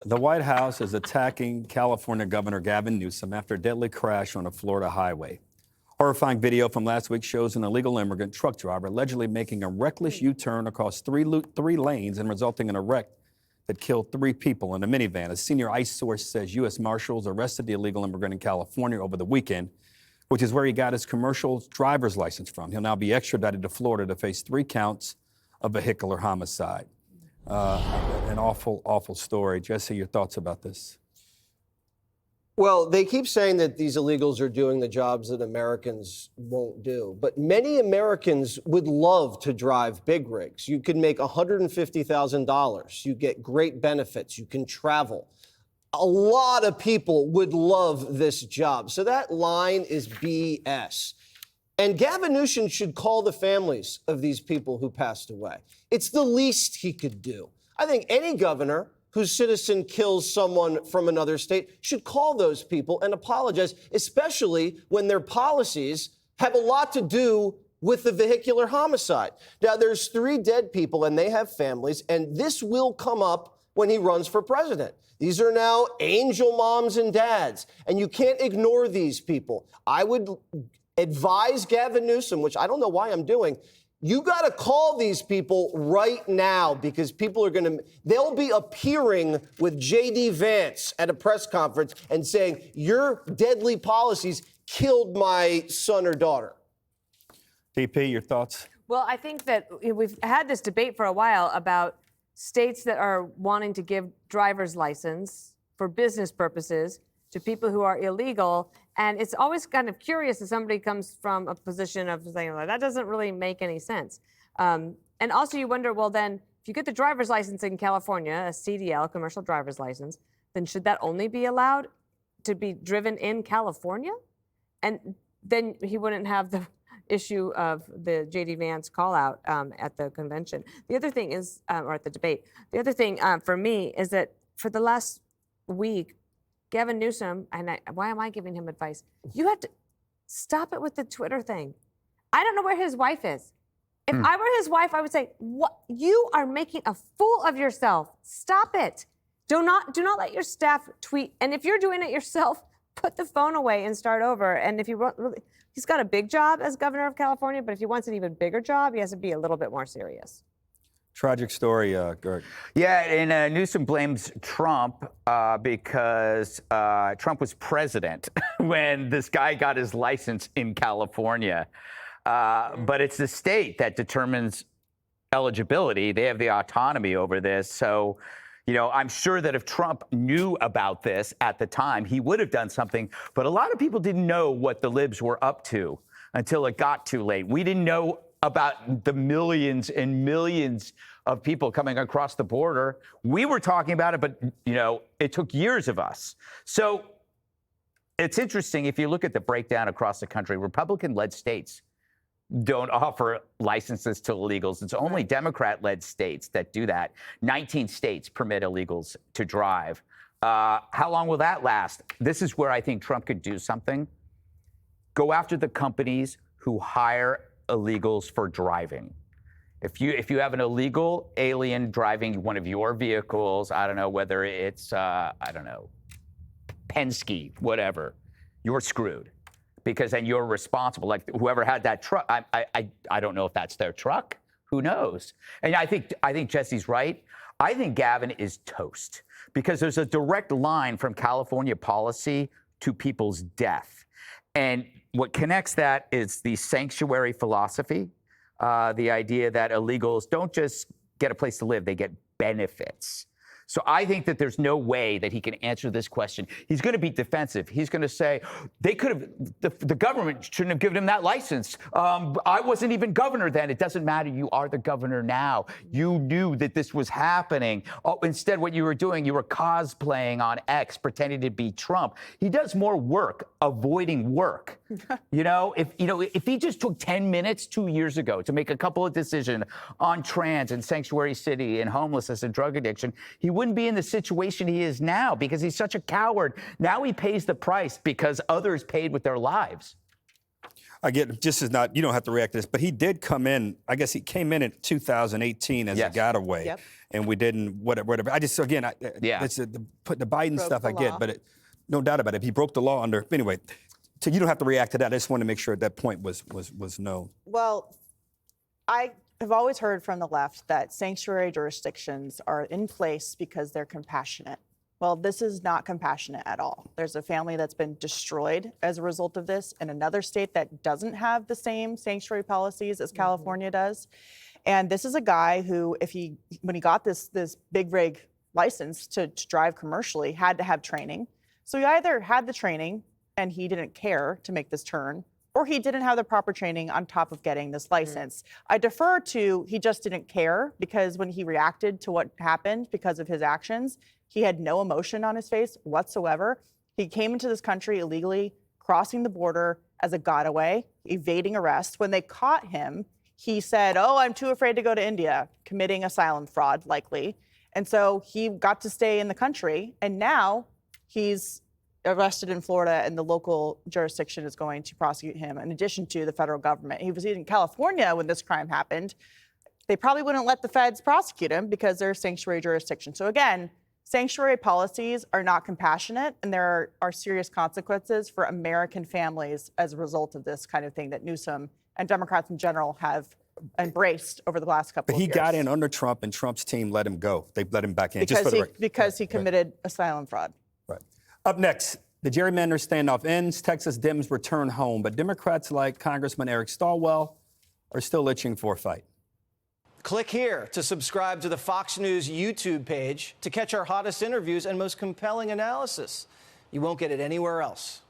The White House is attacking California Governor Gavin Newsom after a deadly crash on a Florida highway. Horrifying video from last week shows an illegal immigrant truck driver allegedly making a reckless U-turn across three lanes and resulting in a wreck that killed 3 people in a minivan. A senior ICE source says U.S. Marshals arrested the illegal immigrant in California over the weekend, which is where he got his commercial driver's license from. He'll now be extradited to Florida to face 3 counts of vehicular homicide. An awful, awful story. Jesse, your thoughts about this? Well, they keep saying that these illegals are doing the jobs that Americans won't do. But many Americans would love to drive big rigs. You can make $150,000. You get great benefits. You can travel. A lot of people would love this job. So that line is BS. And Gavin Newsom should call the families of these people who passed away. It's the least he could do. I think any governor whose citizen kills someone from another state should call those people and apologize, especially when their policies have a lot to do with the vehicular homicide. Now, there's 3 dead people and they have families, and this will come up when he runs for president. These are now angel moms and dads, and you can't ignore these people. I would advise Gavin Newsom, which I don't know why I'm doing, you got to call these people right now because people are they'll be appearing with J.D. Vance at a press conference and saying, your deadly policies killed my son or daughter. DP, your thoughts? Well, I think that we've had this debate for a while about states that are wanting to give driver's license for business purposes to people who are illegal. And it's always kind of curious if somebody comes from a position of saying, well, that doesn't really make any sense. And also you wonder, well, then if you get the driver's license in California, a CDL, commercial driver's license, then should that only be allowed to be driven in California? And then he wouldn't have the issue of the J.D. Vance call out at the convention. The other thing is, or at the debate, the other thing for me is that for the last week, Gavin Newsom, why am I giving him advice? You have to stop it with the Twitter thing. I don't know where his wife is. If I were his wife, I would say, "What? You are making a fool of yourself. Stop it. Do not let your staff tweet. And if you're doing it yourself, put the phone away and start over. And if you really, he's got a big job as governor of California, but if he wants an even bigger job, he has to be a little bit more serious." Tragic story, Gert. Yeah, and Newsom blames Trump because Trump was president when this guy got his license in California. But it's the state that determines eligibility. They have the autonomy over this. So, you know, I'm sure that if Trump knew about this at the time, he would have done something. But a lot of people didn't know what the libs were up to until it got too late. We didn't know about the millions and millions of people coming across the border. We were talking about it, but, you know, it took years of us. So it's interesting, if you look at the breakdown across the country, Republican-led states don't offer licenses to illegals. It's only Democrat-led states that do that. 19 states permit illegals to drive. How long will that last? This is where I think Trump could do something. Go after the companies who hire illegals for driving. If you have an illegal alien driving one of your vehicles, I don't know whether it's Penske, whatever, you're screwed, because then you're responsible. Like whoever had that truck, I don't know if that's their truck. Who knows? And I think Jesse's right. I think Gavin is toast because there's a direct line from California policy to people's death. And what connects that is the sanctuary philosophy, the idea that illegals don't just get a place to live, they get benefits. So I think that there's no way that he can answer this question. He's going to be defensive. He's going to say, they could have, the government shouldn't have given him that license. I wasn't even governor then. It doesn't matter. You are the governor now. You knew that this was happening. Oh, instead, what you were doing, you were cosplaying on X, pretending to be Trump. He does more work avoiding work. If he just took 10 minutes 2 years ago to make a couple of decisions on trans and sanctuary city and homelessness and drug addiction, he wouldn't be in the situation he is now because he's such a coward. Now he pays the price because others paid with their lives. I get this is not, you don't have to react to this, but he did come in. I guess he came in 2018 as Yes. a getaway, Yep. and we didn't whatever. I just again, Yeah. it's the Biden Broke stuff the I get, law. but no doubt about it. He broke the law under anyway. So you don't have to react to that. I just want to make sure that point was known. Well, I have always heard from the left that sanctuary jurisdictions are in place because they're compassionate. Well, this is not compassionate at all. There's a family that's been destroyed as a result of this in another state that doesn't have the same sanctuary policies as California does. And this is a guy who, when he got this big rig license to drive commercially, had to have training. So he either had the training and he didn't care to make this turn, or he didn't have the proper training on top of getting this license. I defer to he just didn't care, because when he reacted to what happened because of his actions, he had no emotion on his face whatsoever. He came into this country illegally, crossing the border as a getaway, evading arrest. When they caught him, he said, "Oh, I'm too afraid to go to India," committing asylum fraud, likely. And so he got to stay in the country, and now he's arrested in Florida, and the local jurisdiction is going to prosecute him in addition to the federal government. He was in California when this crime happened. They probably wouldn't let the feds prosecute him because they're a sanctuary jurisdiction. So again, sanctuary policies are not compassionate, and there are serious consequences for American families as a result of this kind of thing that Newsom and Democrats in general have embraced over the last couple But of he years. got in under Trump, and Trump's team let him go. They let him back in. Just for the record. because he committed asylum fraud. Right. Up next, the gerrymander standoff ends. Texas Dems return home, but Democrats like Congressman Eric Swalwell are still itching for a fight. Click here to subscribe to the Fox News YouTube page to catch our hottest interviews and most compelling analysis. You won't get it anywhere else.